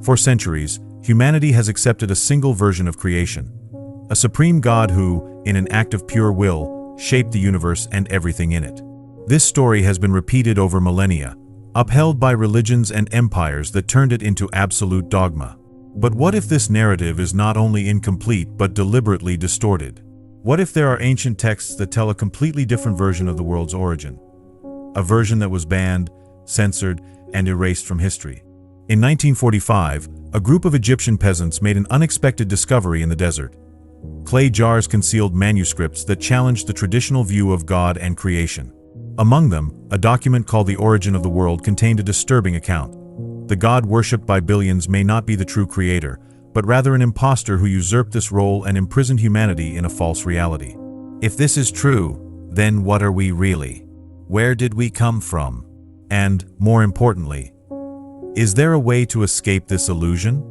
For centuries, humanity has accepted a single version of creation, a supreme God who, in an act of pure will, shaped the universe and everything in it. This story has been repeated over millennia, upheld by religions and empires that turned it into absolute dogma. But what if this narrative is not only incomplete but deliberately distorted? What if there are ancient texts that tell a completely different version of the world's origin? A version that was banned, censored, and erased from history. In 1945, a group of Egyptian peasants made an unexpected discovery in the desert. Clay jars concealed manuscripts that challenged the traditional view of God and creation. Among them, a document called The Origin of the World contained a disturbing account. The God worshipped by billions may not be the true creator, but rather an impostor who usurped this role and imprisoned humanity in a false reality. If this is true, then what are we really? Where did we come from? And, more importantly, is there a way to escape this illusion?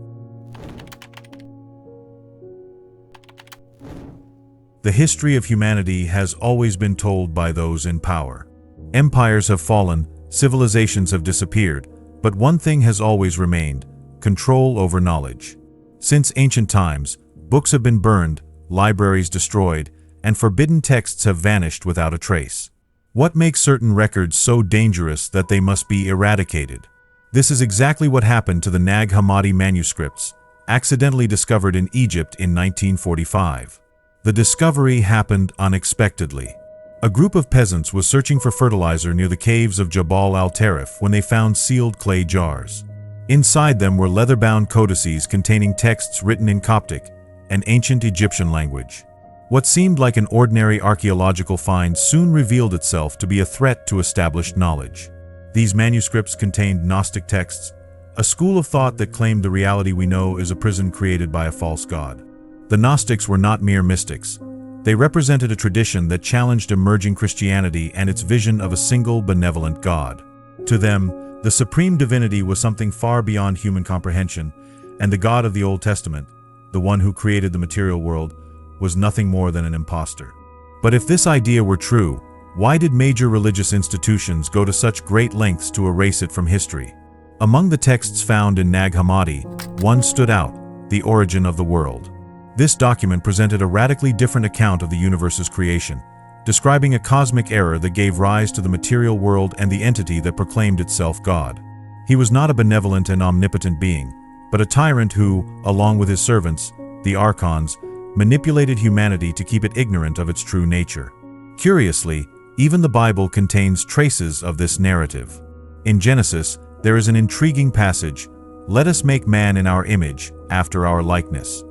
The history of humanity has always been told by those in power. Empires have fallen, civilizations have disappeared, but one thing has always remained: control over knowledge. Since ancient times, books have been burned, libraries destroyed, and forbidden texts have vanished without a trace. What makes certain records so dangerous that they must be eradicated? This is exactly what happened to the Nag Hammadi manuscripts, accidentally discovered in Egypt in 1945. The discovery happened unexpectedly. A group of peasants was searching for fertilizer near the caves of Jabal al-Tarif when they found sealed clay jars. Inside them were leather-bound codices containing texts written in Coptic, an ancient Egyptian language. What seemed like an ordinary archaeological find soon revealed itself to be a threat to established knowledge. These manuscripts contained Gnostic texts, a school of thought that claimed the reality we know is a prison created by a false god. The Gnostics were not mere mystics. They represented a tradition that challenged emerging Christianity and its vision of a single benevolent God. To them, the supreme divinity was something far beyond human comprehension, and the God of the Old Testament, the one who created the material world, was nothing more than an impostor. But if this idea were true, why did major religious institutions go to such great lengths to erase it from history? Among the texts found in Nag Hammadi, one stood out: The Origin of the World. This document presented a radically different account of the universe's creation, describing a cosmic error that gave rise to the material world and the entity that proclaimed itself God. He was not a benevolent and omnipotent being, but a tyrant who, along with his servants, the archons, manipulated humanity to keep it ignorant of its true nature. Curiously, even the Bible contains traces of this narrative. In Genesis, there is an intriguing passage: "Let us make man in our image, after our likeness."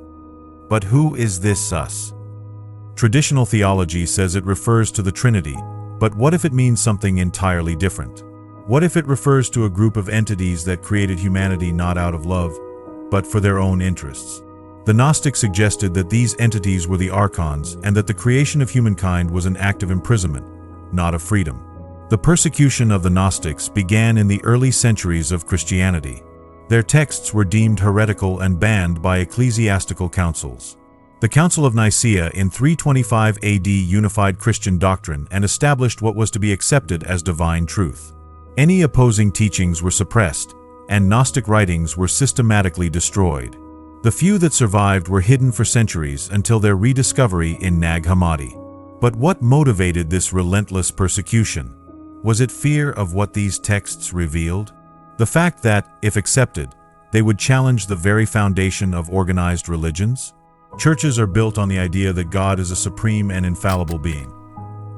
But who is this us? Traditional theology says it refers to the Trinity, but what if it means something entirely different? What if it refers to a group of entities that created humanity not out of love, but for their own interests? The Gnostics suggested that these entities were the archons and that the creation of humankind was an act of imprisonment, not of freedom. The persecution of the Gnostics began in the early centuries of Christianity. Their texts were deemed heretical and banned by ecclesiastical councils. The Council of Nicaea in 325 AD unified Christian doctrine and established what was to be accepted as divine truth. Any opposing teachings were suppressed, and Gnostic writings were systematically destroyed. The few that survived were hidden for centuries until their rediscovery in Nag Hammadi. But what motivated this relentless persecution? Was it fear of what these texts revealed? The fact that, if accepted, they would challenge the very foundation of organized religions? Churches are built on the idea that God is a supreme and infallible being.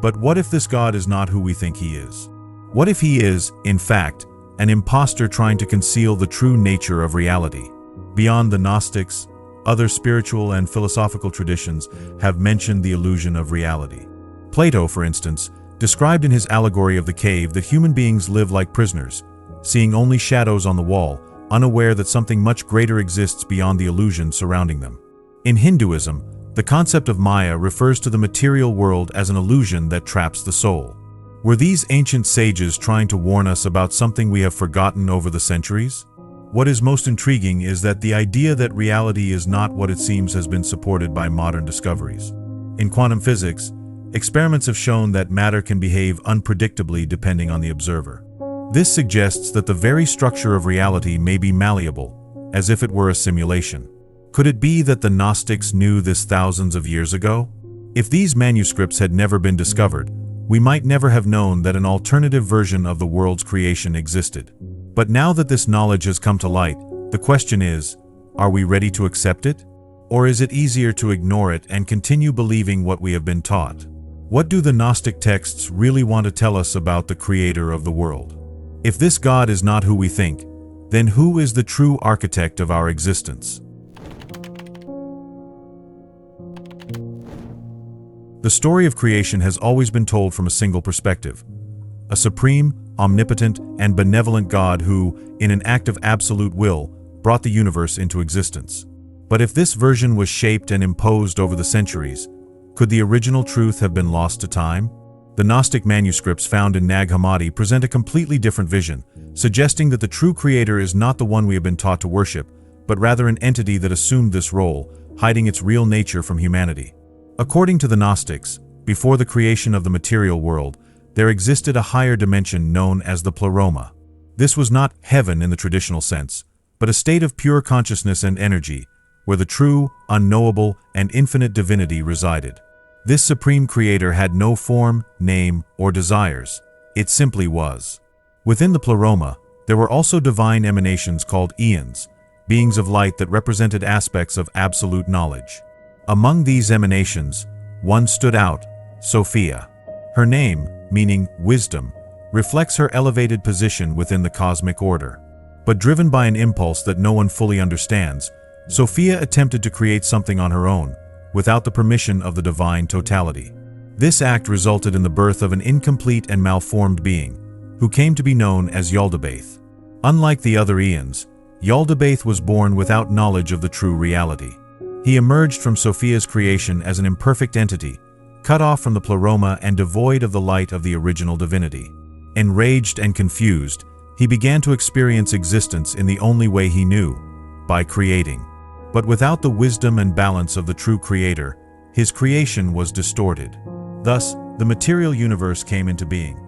But what if this God is not who we think he is? What if he is, in fact, an impostor trying to conceal the true nature of reality? Beyond the Gnostics, other spiritual and philosophical traditions have mentioned the illusion of reality. Plato, for instance, described in his allegory of the cave that human beings live like prisoners, seeing only shadows on the wall, unaware that something much greater exists beyond the illusion surrounding them. In Hinduism, the concept of Maya refers to the material world as an illusion that traps the soul. Were these ancient sages trying to warn us about something we have forgotten over the centuries? What is most intriguing is that the idea that reality is not what it seems has been supported by modern discoveries. In quantum physics, experiments have shown that matter can behave unpredictably depending on the observer. This suggests that the very structure of reality may be malleable, as if it were a simulation. Could it be that the Gnostics knew this thousands of years ago? If these manuscripts had never been discovered, we might never have known that an alternative version of the world's creation existed. But now that this knowledge has come to light, the question is, are we ready to accept it? Or is it easier to ignore it and continue believing what we have been taught? What do the Gnostic texts really want to tell us about the creator of the world? If this God is not who we think, then who is the true architect of our existence? The story of creation has always been told from a single perspective: a supreme, omnipotent, and benevolent God who, in an act of absolute will, brought the universe into existence. But if this version was shaped and imposed over the centuries, could the original truth have been lost to time? The Gnostic manuscripts found in Nag Hammadi present a completely different vision, suggesting that the true creator is not the one we have been taught to worship, but rather an entity that assumed this role, hiding its real nature from humanity. According to the Gnostics, before the creation of the material world, there existed a higher dimension known as the pleroma. This was not heaven in the traditional sense, but a state of pure consciousness and energy, where the true, unknowable, and infinite divinity resided. This supreme creator had no form, name, or desires. It simply was. Within the pleroma, there were also divine emanations called eons, beings of light that represented aspects of absolute knowledge. Among these emanations, one stood out, Sophia. Her name, meaning wisdom, reflects her elevated position within the cosmic order. But driven by an impulse that no one fully understands, Sophia attempted to create something on her own, without the permission of the divine totality. This act resulted in the birth of an incomplete and malformed being, who came to be known as Yaldabaoth. Unlike the other eons, Yaldabaoth was born without knowledge of the true reality. He emerged from Sophia's creation as an imperfect entity, cut off from the pleroma and devoid of the light of the original divinity. Enraged and confused, he began to experience existence in the only way he knew, by creating. But without the wisdom and balance of the true creator, his creation was distorted. Thus, the material universe came into being,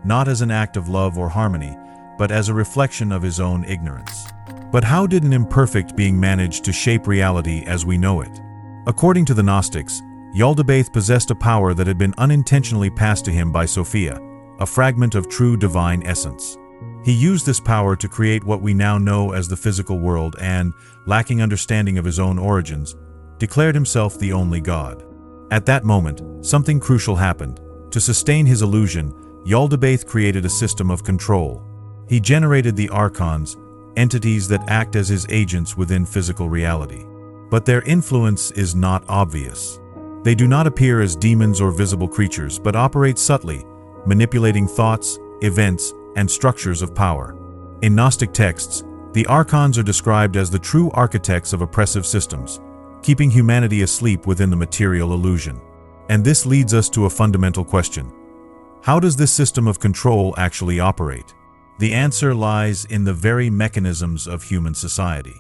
not as an act of love or harmony, but as a reflection of his own ignorance. But how did an imperfect being manage to shape reality as we know it? According to the Gnostics, Yaldabaoth possessed a power that had been unintentionally passed to him by Sophia, a fragment of true divine essence. He used this power to create what we now know as the physical world and, lacking understanding of his own origins, declared himself the only God. At that moment, something crucial happened. To sustain his illusion, Yaldabaoth created a system of control. He generated the archons, entities that act as his agents within physical reality. But their influence is not obvious. They do not appear as demons or visible creatures, but operate subtly, manipulating thoughts, events, and structures of power. In Gnostic texts, the archons are described as the true architects of oppressive systems, keeping humanity asleep within the material illusion. And this leads us to a fundamental question. How does this system of control actually operate? The answer lies in the very mechanisms of human society.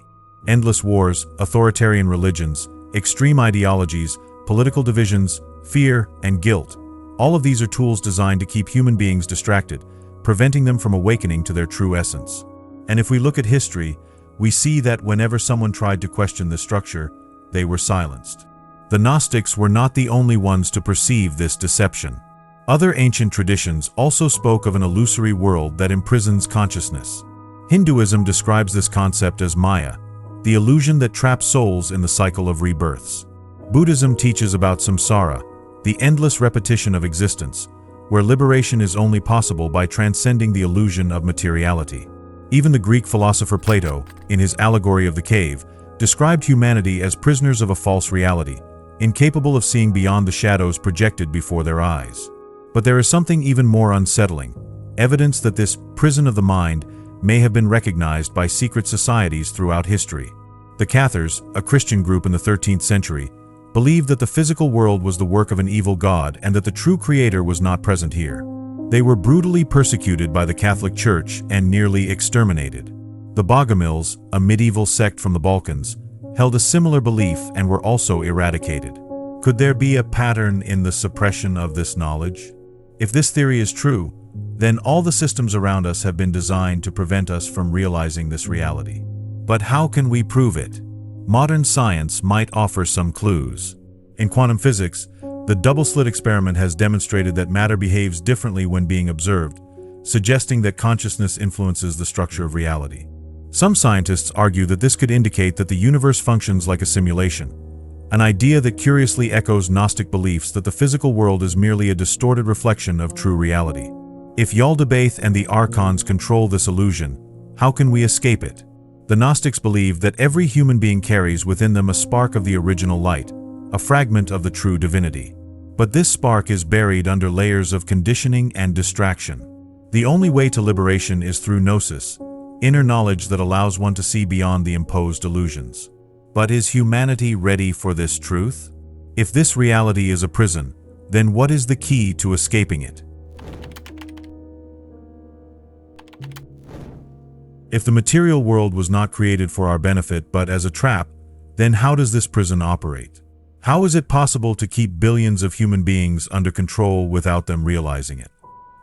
Endless wars, authoritarian religions, extreme ideologies, political divisions, fear, and guilt. All of these are tools designed to keep human beings distracted, preventing them from awakening to their true essence. And if we look at history, we see that whenever someone tried to question this structure, they were silenced. The Gnostics were not the only ones to perceive this deception. Other ancient traditions also spoke of an illusory world that imprisons consciousness. Hinduism describes this concept as Maya, the illusion that traps souls in the cycle of rebirths. Buddhism teaches about samsara, the endless repetition of existence, where liberation is only possible by transcending the illusion of materiality. Even the Greek philosopher Plato, in his allegory of the cave, described humanity as prisoners of a false reality, incapable of seeing beyond the shadows projected before their eyes. But there is something even more unsettling, evidence that this prison of the mind may have been recognized by secret societies throughout history. The Cathars, a Christian group in the 13th century, believed that the physical world was the work of an evil god and that the true creator was not present here. They were brutally persecuted by the Catholic Church and nearly exterminated. The Bogomils, a medieval sect from the Balkans, held a similar belief and were also eradicated. Could there be a pattern in the suppression of this knowledge? If this theory is true, then all the systems around us have been designed to prevent us from realizing this reality. But how can we prove it? Modern science might offer some clues. In quantum physics, the double-slit experiment has demonstrated that matter behaves differently when being observed, suggesting that consciousness influences the structure of reality. Some scientists argue that this could indicate that the universe functions like a simulation, an idea that curiously echoes Gnostic beliefs that the physical world is merely a distorted reflection of true reality. If Yaldabaoth and the archons control this illusion, how can we escape it? The Gnostics believe that every human being carries within them a spark of the original light, a fragment of the true divinity. But this spark is buried under layers of conditioning and distraction. The only way to liberation is through gnosis, inner knowledge that allows one to see beyond the imposed illusions. But is humanity ready for this truth? If this reality is a prison, then what is the key to escaping it? If the material world was not created for our benefit but as a trap, then how does this prison operate? How is it possible to keep billions of human beings under control without them realizing it?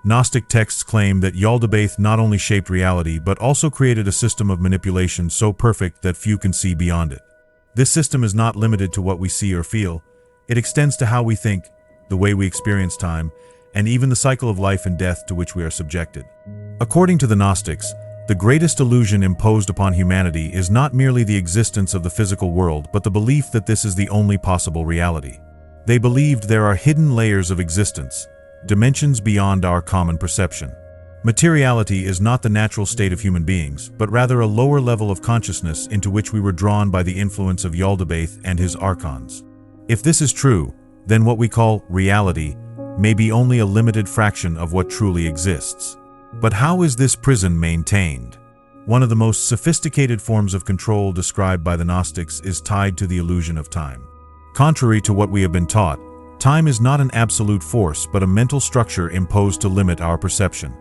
Gnostic texts claim that Yaldabaoth not only shaped reality but also created a system of manipulation so perfect that few can see beyond it. This system is not limited to what we see or feel. It extends to how we think, the way we experience time, and even the cycle of life and death to which we are subjected. According to the Gnostics, the greatest illusion imposed upon humanity is not merely the existence of the physical world, but the belief that this is the only possible reality. They believed there are hidden layers of existence, dimensions beyond our common perception. Materiality is not the natural state of human beings, but rather a lower level of consciousness into which we were drawn by the influence of Yaldabaoth and his archons. If this is true, then what we call reality may be only a limited fraction of what truly exists. But how is this prison maintained? One of the most sophisticated forms of control described by the Gnostics is tied to the illusion of time. Contrary to what we have been taught, time is not an absolute force but a mental structure imposed to limit our perception.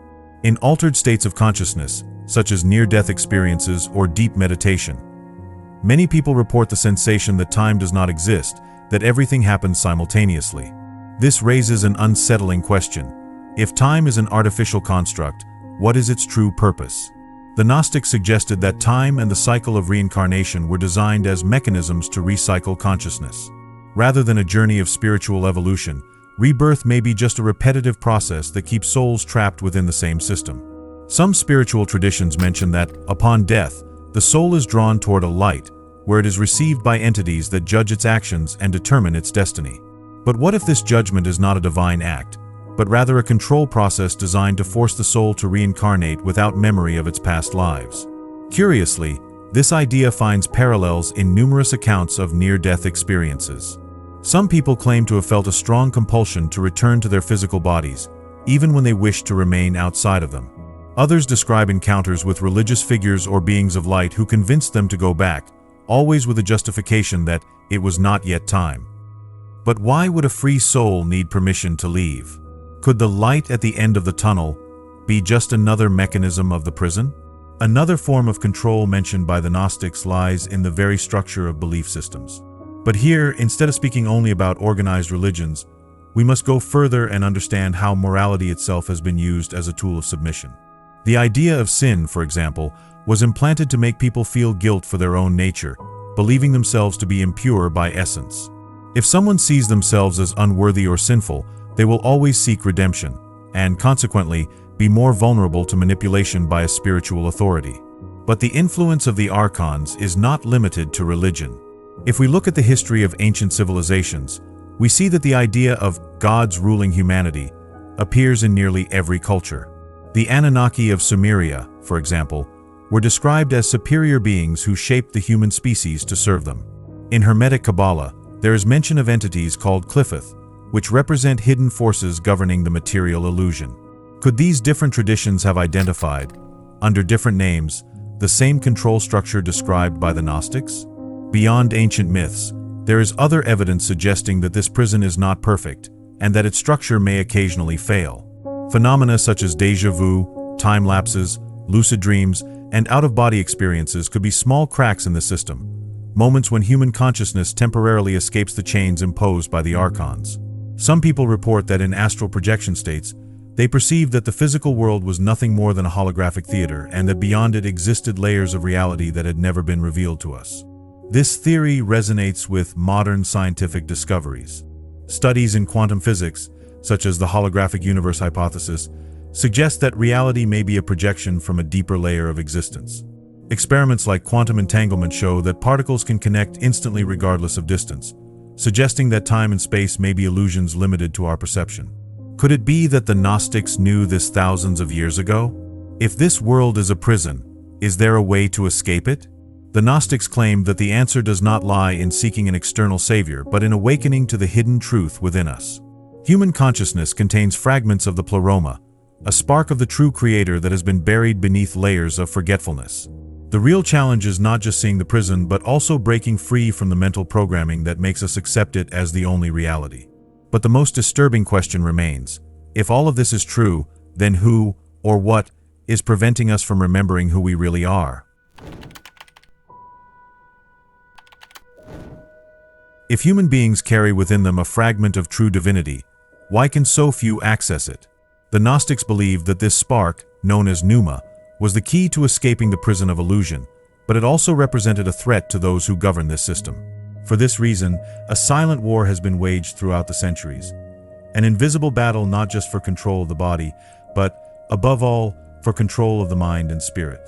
In altered states of consciousness, such as near-death experiences or deep meditation, many people report the sensation that time does not exist, that everything happens simultaneously. This raises an unsettling question. If time is an artificial construct, what is its true purpose? The Gnostics suggested that time and the cycle of reincarnation were designed as mechanisms to recycle consciousness. Rather than a journey of spiritual evolution, rebirth may be just a repetitive process that keeps souls trapped within the same system. Some spiritual traditions mention that, upon death, the soul is drawn toward a light, where it is received by entities that judge its actions and determine its destiny. But what if this judgment is not a divine act, but rather a control process designed to force the soul to reincarnate without memory of its past lives? Curiously, this idea finds parallels in numerous accounts of near-death experiences. Some people claim to have felt a strong compulsion to return to their physical bodies, even when they wished to remain outside of them. Others describe encounters with religious figures or beings of light who convinced them to go back, always with the justification that it was not yet time. But why would a free soul need permission to leave? Could the light at the end of the tunnel be just another mechanism of the prison? Another form of control mentioned by the Gnostics lies in the very structure of belief systems. But here, instead of speaking only about organized religions, we must go further and understand how morality itself has been used as a tool of submission. The idea of sin, for example, was implanted to make people feel guilt for their own nature, believing themselves to be impure by essence. If someone sees themselves as unworthy or sinful, they will always seek redemption, and consequently, be more vulnerable to manipulation by a spiritual authority. But the influence of the archons is not limited to religion. If we look at the history of ancient civilizations, we see that the idea of gods ruling humanity appears in nearly every culture. The Anunnaki of Sumeria, for example, were described as superior beings who shaped the human species to serve them. In Hermetic Kabbalah, there is mention of entities called Qliphoth, which represent hidden forces governing the material illusion. Could these different traditions have identified, under different names, the same control structure described by the Gnostics? Beyond ancient myths, there is other evidence suggesting that this prison is not perfect, and that its structure may occasionally fail. Phenomena such as déjà vu, time lapses, lucid dreams, and out-of-body experiences could be small cracks in the system, moments when human consciousness temporarily escapes the chains imposed by the archons. Some people report that in astral projection states, They perceived that the physical world was nothing more than a holographic theater, and that beyond it existed layers of reality that had never been revealed to us. This theory resonates with modern scientific discoveries. Studies in quantum physics, such as the holographic universe hypothesis, suggest that reality may be a projection from a deeper layer of existence. Experiments like quantum entanglement show that particles can connect instantly regardless of distance, suggesting that time and space may be illusions limited to our perception. Could it be that the Gnostics knew this thousands of years ago? If this world is a prison, is there a way to escape it? The Gnostics claimed that the answer does not lie in seeking an external savior, but in awakening to the hidden truth within us. Human consciousness contains fragments of the pleroma, a spark of the true creator that has been buried beneath layers of forgetfulness. The real challenge is not just seeing the prison, but also breaking free from the mental programming that makes us accept it as the only reality. But the most disturbing question remains: if all of this is true, then who, or what, is preventing us from remembering who we really are? If human beings carry within them a fragment of true divinity, why can so few access it? The Gnostics believed that this spark, known as pneuma, was the key to escaping the prison of illusion, but it also represented a threat to those who govern this system. For this reason, a silent war has been waged throughout the centuries. An invisible battle not just for control of the body, but, above all, for control of the mind and spirit.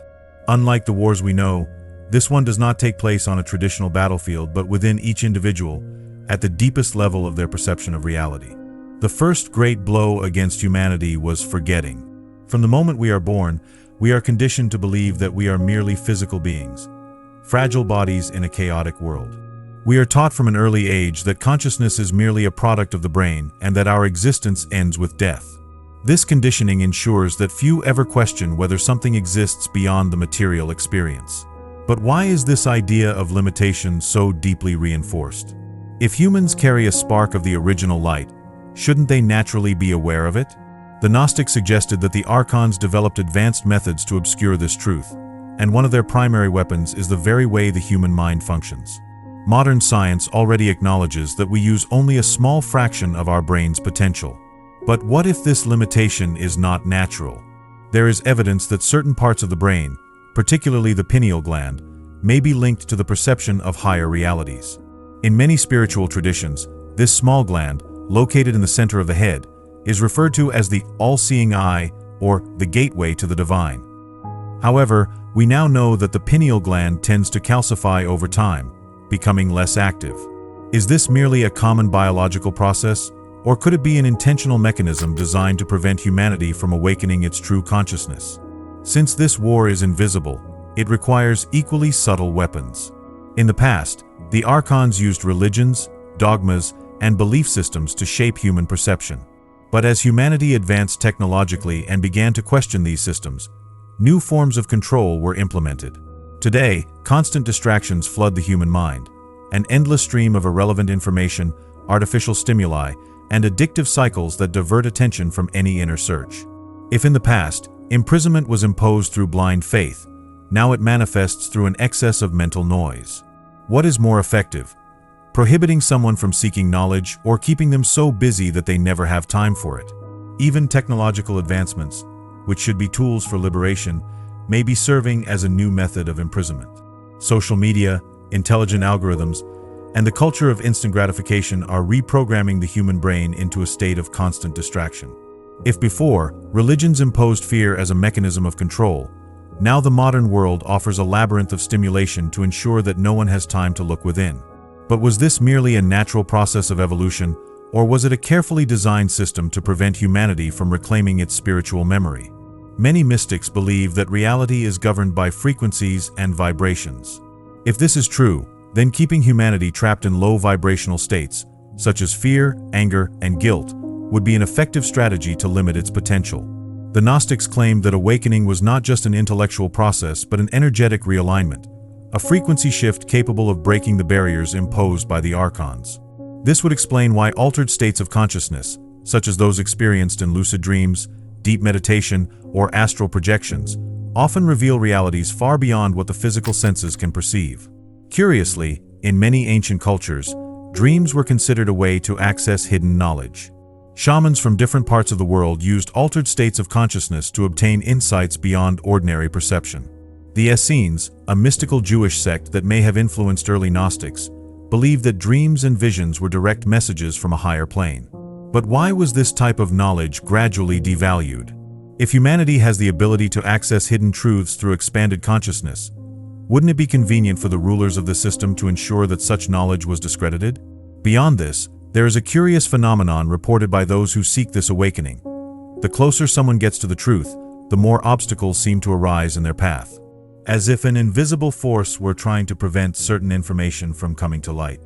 Unlike the wars we know, this one does not take place on a traditional battlefield, but within each individual, at the deepest level of their perception of reality. The first great blow against humanity was forgetting. From the moment we are born, we are conditioned to believe that we are merely physical beings, fragile bodies in a chaotic world. We are taught from an early age that consciousness is merely a product of the brain and that our existence ends with death. This conditioning ensures that few ever question whether something exists beyond the material experience. But why is this idea of limitation so deeply reinforced? If humans carry a spark of the original light, shouldn't they naturally be aware of it? The Gnostics suggested that the archons developed advanced methods to obscure this truth, and one of their primary weapons is the very way the human mind functions. Modern science already acknowledges that we use only a small fraction of our brain's potential. But what if this limitation is not natural? There is evidence that certain parts of the brain, particularly the pineal gland, may be linked to the perception of higher realities. In many spiritual traditions, this small gland, located in the center of the head, is referred to as the all-seeing eye, or the gateway to the divine. However, we now know that the pineal gland tends to calcify over time, becoming less active. Is this merely a common biological process, or could it be an intentional mechanism designed to prevent humanity from awakening its true consciousness? Since this war is invisible, it requires equally subtle weapons. In the past, the archons used religions, dogmas, and belief systems to shape human perception. But as humanity advanced technologically and began to question these systems, new forms of control were implemented. Today, constant distractions flood the human mind. An endless stream of irrelevant information, artificial stimuli, and addictive cycles that divert attention from any inner search. If in the past, imprisonment was imposed through blind faith, now it manifests through an excess of mental noise. What is more effective? Prohibiting someone from seeking knowledge, or keeping them so busy that they never have time for it? Even technological advancements, which should be tools for liberation, may be serving as a new method of imprisonment. Social media, intelligent algorithms, and the culture of instant gratification are reprogramming the human brain into a state of constant distraction. If before, religions imposed fear as a mechanism of control, now the modern world offers a labyrinth of stimulation to ensure that no one has time to look within. But was this merely a natural process of evolution, or was it a carefully designed system to prevent humanity from reclaiming its spiritual memory? Many mystics believe that reality is governed by frequencies and vibrations. If this is true, then keeping humanity trapped in low vibrational states, such as fear, anger, and guilt, would be an effective strategy to limit its potential. The Gnostics claimed that awakening was not just an intellectual process, but an energetic realignment, a frequency shift capable of breaking the barriers imposed by the archons. This would explain why altered states of consciousness, such as those experienced in lucid dreams, deep meditation, or astral projections, often reveal realities far beyond what the physical senses can perceive. Curiously, in many ancient cultures, dreams were considered a way to access hidden knowledge. Shamans from different parts of the world used altered states of consciousness to obtain insights beyond ordinary perception. The Essenes, a mystical Jewish sect that may have influenced early Gnostics, believed that dreams and visions were direct messages from a higher plane. But why was this type of knowledge gradually devalued? If humanity has the ability to access hidden truths through expanded consciousness, wouldn't it be convenient for the rulers of the system to ensure that such knowledge was discredited? Beyond this, there is a curious phenomenon reported by those who seek this awakening. The closer someone gets to the truth, the more obstacles seem to arise in their path, as if an invisible force were trying to prevent certain information from coming to light.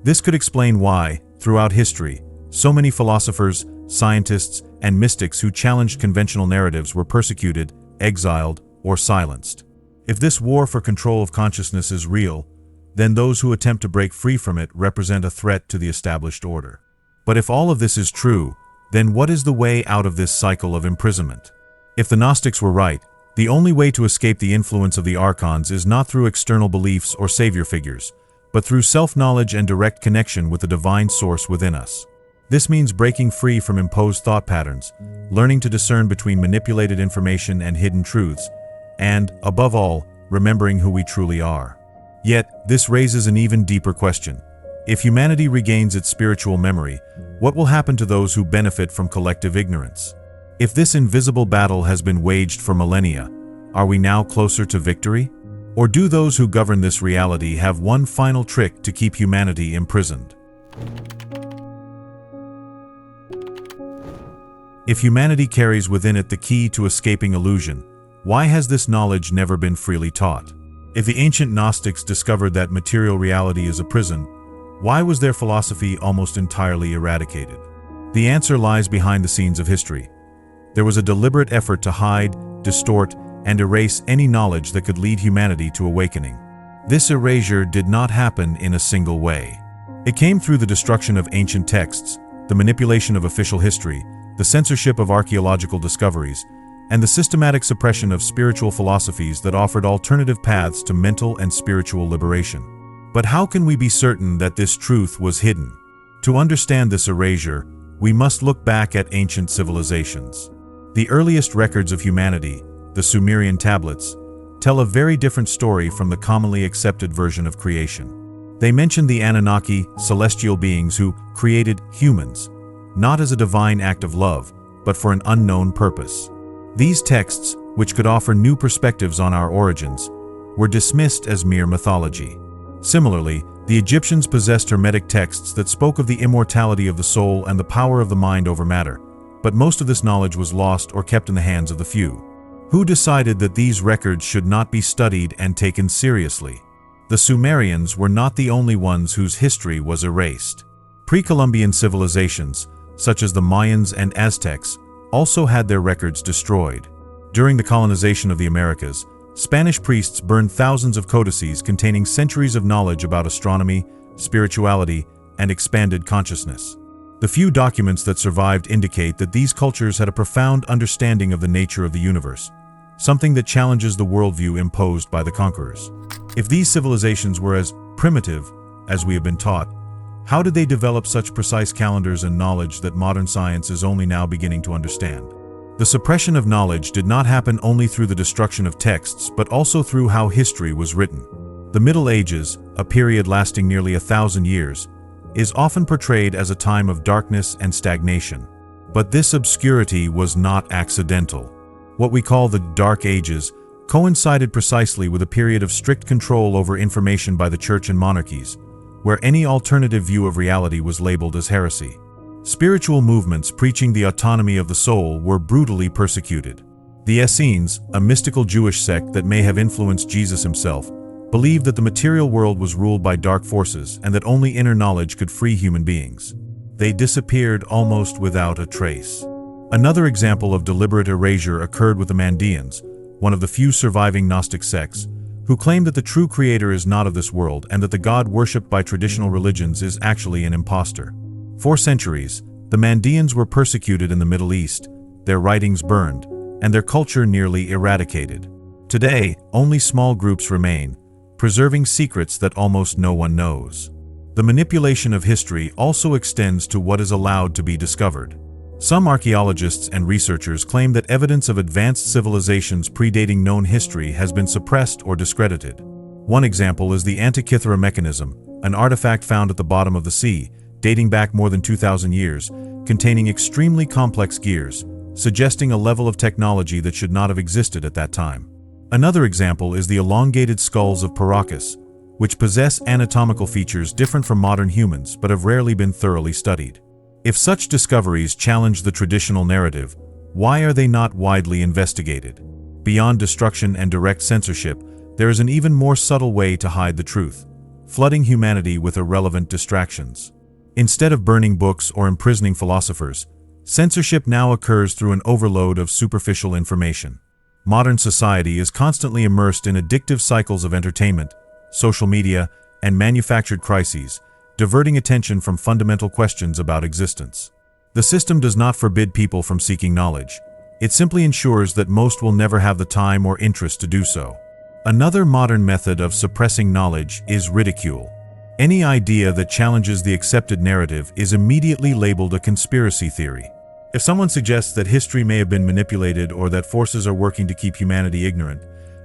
This could explain why, throughout history, so many philosophers, scientists, and mystics who challenged conventional narratives were persecuted, exiled, or silenced. If this war for control of consciousness is real, then those who attempt to break free from it represent a threat to the established order. But if all of this is true, then what is the way out of this cycle of imprisonment? If the Gnostics were right, the only way to escape the influence of the archons is not through external beliefs or savior figures, but through self-knowledge and direct connection with the divine source within us. This means breaking free from imposed thought patterns, learning to discern between manipulated information and hidden truths, and, above all, remembering who we truly are. Yet, this raises an even deeper question. If humanity regains its spiritual memory, what will happen to those who benefit from collective ignorance? If this invisible battle has been waged for millennia, are we now closer to victory? Or do those who govern this reality have one final trick to keep humanity imprisoned? If humanity carries within it the key to escaping illusion, why has this knowledge never been freely taught? If the ancient Gnostics discovered that material reality is a prison, why was their philosophy almost entirely eradicated? The answer lies behind the scenes of history. There was a deliberate effort to hide, distort, and erase any knowledge that could lead humanity to awakening. This erasure did not happen in a single way. It came through the destruction of ancient texts, the manipulation of official history, the censorship of archaeological discoveries, and the systematic suppression of spiritual philosophies that offered alternative paths to mental and spiritual liberation. But how can we be certain that this truth was hidden? To understand this erasure, we must look back at ancient civilizations. The earliest records of humanity, the Sumerian tablets, tell a very different story from the commonly accepted version of creation. They mention the Anunnaki, celestial beings who created humans, not as a divine act of love, but for an unknown purpose. These texts, which could offer new perspectives on our origins, were dismissed as mere mythology. Similarly, the Egyptians possessed Hermetic texts that spoke of the immortality of the soul and the power of the mind over matter, but most of this knowledge was lost or kept in the hands of the few. Who decided that these records should not be studied and taken seriously? The Sumerians were not the only ones whose history was erased. Pre-Columbian civilizations, such as the Mayans and Aztecs, also had their records destroyed. During the colonization of the Americas, Spanish priests burned thousands of codices containing centuries of knowledge about astronomy, spirituality, and expanded consciousness. The few documents that survived indicate that these cultures had a profound understanding of the nature of the universe, something that challenges the worldview imposed by the conquerors. If these civilizations were as primitive as we have been taught, how did they develop such precise calendars and knowledge that modern science is only now beginning to understand? The suppression of knowledge did not happen only through the destruction of texts, but also through how history was written. The Middle Ages, a period lasting nearly 1,000 years, is often portrayed as a time of darkness and stagnation. But this obscurity was not accidental. What we call the Dark Ages coincided precisely with a period of strict control over information by the church and monarchies, where any alternative view of reality was labeled as heresy. Spiritual movements preaching the autonomy of the soul were brutally persecuted. The Essenes, a mystical Jewish sect that may have influenced Jesus himself, believed that the material world was ruled by dark forces and that only inner knowledge could free human beings. They disappeared almost without a trace. Another example of deliberate erasure occurred with the Mandeans, one of the few surviving Gnostic sects, who claim that the true creator is not of this world and that the God worshipped by traditional religions is actually an impostor. For centuries, the Mandeans were persecuted in the Middle East, their writings burned, and their culture nearly eradicated. Today, only small groups remain, preserving secrets that almost no one knows. The manipulation of history also extends to what is allowed to be discovered. Some archaeologists and researchers claim that evidence of advanced civilizations predating known history has been suppressed or discredited. One example is the Antikythera mechanism, an artifact found at the bottom of the sea, dating back more than 2,000 years, containing extremely complex gears, suggesting a level of technology that should not have existed at that time. Another example is the elongated skulls of Paracas, which possess anatomical features different from modern humans but have rarely been thoroughly studied. If such discoveries challenge the traditional narrative, why are they not widely investigated? Beyond destruction and direct censorship, there is an even more subtle way to hide the truth: flooding humanity with irrelevant distractions. Instead of burning books or imprisoning philosophers, censorship now occurs through an overload of superficial information. Modern society is constantly immersed in addictive cycles of entertainment, social media, and manufactured crises, diverting attention from fundamental questions about existence. The system does not forbid people from seeking knowledge. It simply ensures that most will never have the time or interest to do so. Another modern method of suppressing knowledge is ridicule. Any idea that challenges the accepted narrative is immediately labeled a conspiracy theory. If someone suggests that history may have been manipulated or that forces are working to keep humanity ignorant,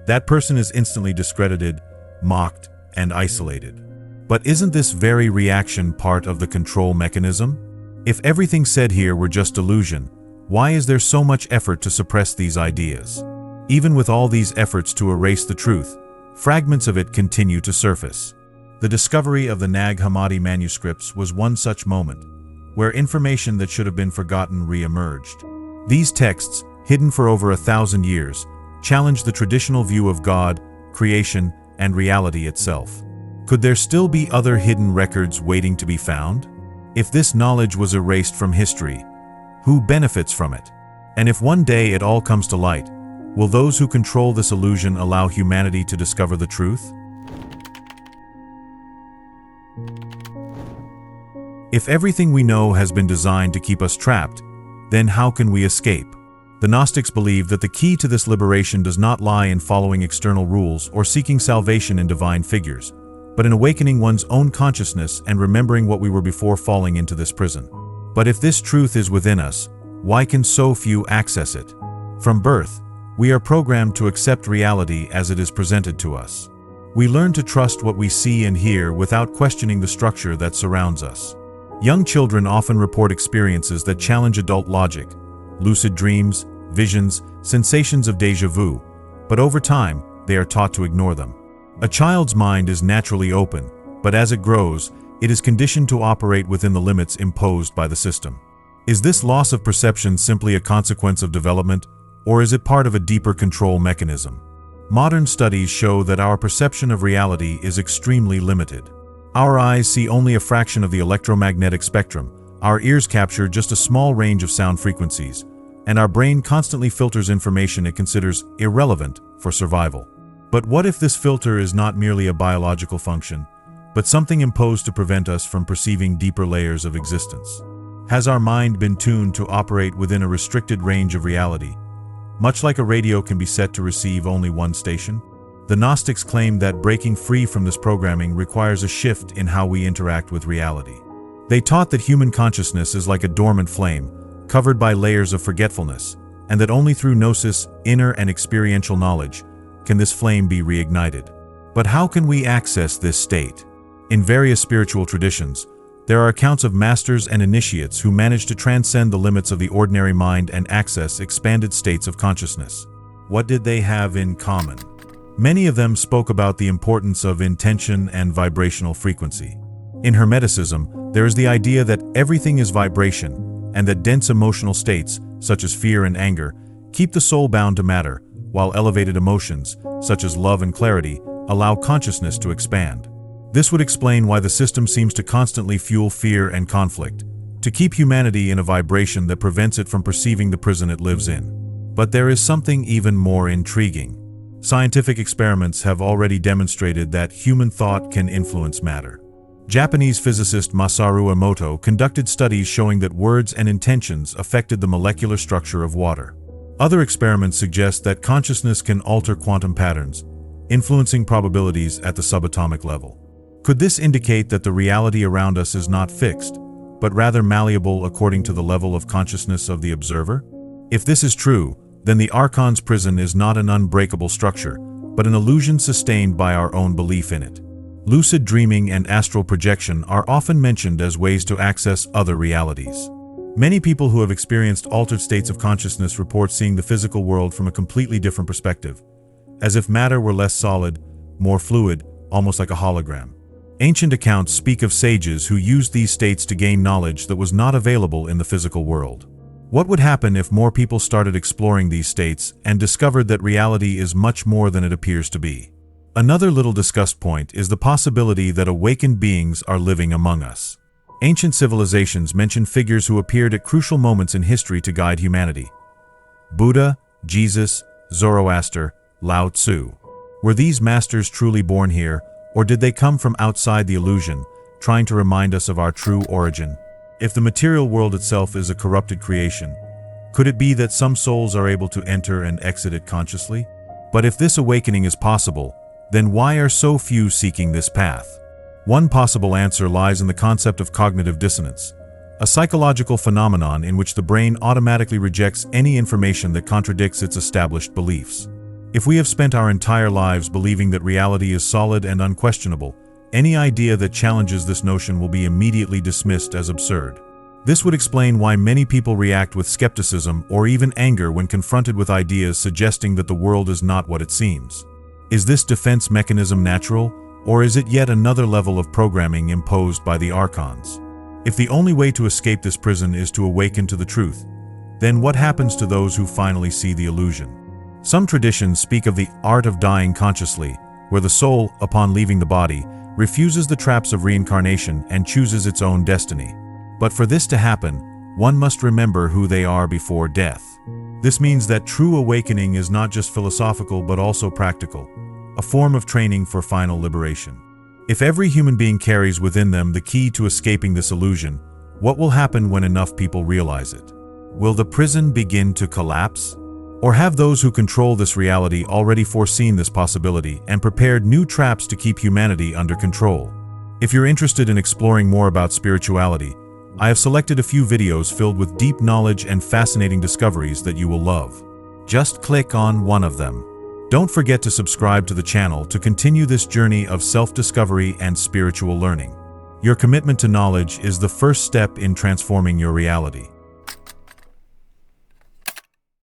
that person is instantly discredited, mocked, and isolated. But isn't this very reaction part of the control mechanism? If everything said here were just delusion, why is there so much effort to suppress these ideas? Even with all these efforts to erase the truth, fragments of it continue to surface. The discovery of the Nag Hammadi manuscripts was one such moment, where information that should have been forgotten re-emerged. These texts, hidden for over 1,000 years, challenge the traditional view of God, creation, and reality itself. Could there still be other hidden records waiting to be found? If this knowledge was erased from history, who benefits from it? And if one day it all comes to light, will those who control this illusion allow humanity to discover the truth? If everything we know has been designed to keep us trapped, then how can we escape? The Gnostics believed that the key to this liberation does not lie in following external rules or seeking salvation in divine figures, but in awakening one's own consciousness and remembering what we were before falling into this prison. But if this truth is within us, why can so few access it? From birth, we are programmed to accept reality as it is presented to us. We learn to trust what we see and hear without questioning the structure that surrounds us. Young children often report experiences that challenge adult logic: lucid dreams, visions, sensations of déjà vu, but over time, they are taught to ignore them. A child's mind is naturally open, but as it grows, it is conditioned to operate within the limits imposed by the system. Is this loss of perception simply a consequence of development, or is it part of a deeper control mechanism? Modern studies show that our perception of reality is extremely limited. Our eyes see only a fraction of the electromagnetic spectrum, our ears capture just a small range of sound frequencies, and our brain constantly filters information it considers irrelevant for survival. But what if this filter is not merely a biological function, but something imposed to prevent us from perceiving deeper layers of existence? Has our mind been tuned to operate within a restricted range of reality, much like a radio can be set to receive only one station? The Gnostics claim that breaking free from this programming requires a shift in how we interact with reality. They taught that human consciousness is like a dormant flame, covered by layers of forgetfulness, and that only through gnosis, inner and experiential knowledge, can this flame be reignited. But how can we access this state? In various spiritual traditions, there are accounts of masters and initiates who managed to transcend the limits of the ordinary mind and access expanded states of consciousness. What did they have in common? Many of them spoke about the importance of intention and vibrational frequency. In Hermeticism, there is the idea that everything is vibration, and that dense emotional states, such as fear and anger, keep the soul bound to matter, while elevated emotions, such as love and clarity, allow consciousness to expand. This would explain why the system seems to constantly fuel fear and conflict, to keep humanity in a vibration that prevents it from perceiving the prison it lives in. But there is something even more intriguing. Scientific experiments have already demonstrated that human thought can influence matter. Japanese physicist Masaru Emoto conducted studies showing that words and intentions affected the molecular structure of water. Other experiments suggest that consciousness can alter quantum patterns, influencing probabilities at the subatomic level. Could this indicate that the reality around us is not fixed, but rather malleable according to the level of consciousness of the observer? If this is true, then the archon's prison is not an unbreakable structure, but an illusion sustained by our own belief in it. Lucid dreaming and astral projection are often mentioned as ways to access other realities. Many people who have experienced altered states of consciousness report seeing the physical world from a completely different perspective, as if matter were less solid, more fluid, almost like a hologram. Ancient accounts speak of sages who used these states to gain knowledge that was not available in the physical world. What would happen if more people started exploring these states and discovered that reality is much more than it appears to be? Another little discussed point is the possibility that awakened beings are living among us. Ancient civilizations mention figures who appeared at crucial moments in history to guide humanity. Buddha, Jesus, Zoroaster, Lao Tzu. Were these masters truly born here, or did they come from outside the illusion, trying to remind us of our true origin? If the material world itself is a corrupted creation, could it be that some souls are able to enter and exit it consciously? But if this awakening is possible, then why are so few seeking this path? One possible answer lies in the concept of cognitive dissonance, a psychological phenomenon in which the brain automatically rejects any information that contradicts its established beliefs. If we have spent our entire lives believing that reality is solid and unquestionable, any idea that challenges this notion will be immediately dismissed as absurd. This would explain why many people react with skepticism or even anger when confronted with ideas suggesting that the world is not what it seems. Is this defense mechanism natural, or is it yet another level of programming imposed by the archons? If the only way to escape this prison is to awaken to the truth, then what happens to those who finally see the illusion? Some traditions speak of the art of dying consciously, where the soul, upon leaving the body, refuses the traps of reincarnation and chooses its own destiny. But for this to happen, one must remember who they are before death. This means that true awakening is not just philosophical but also practical, a form of training for final liberation. If every human being carries within them the key to escaping this illusion, what will happen when enough people realize it? Will the prison begin to collapse? Or have those who control this reality already foreseen this possibility and prepared new traps to keep humanity under control? If you're interested in exploring more about spirituality, I have selected a few videos filled with deep knowledge and fascinating discoveries that you will love. Just click on one of them. Don't forget to subscribe to the channel to continue this journey of self-discovery and spiritual learning. Your commitment to knowledge is the first step in transforming your reality.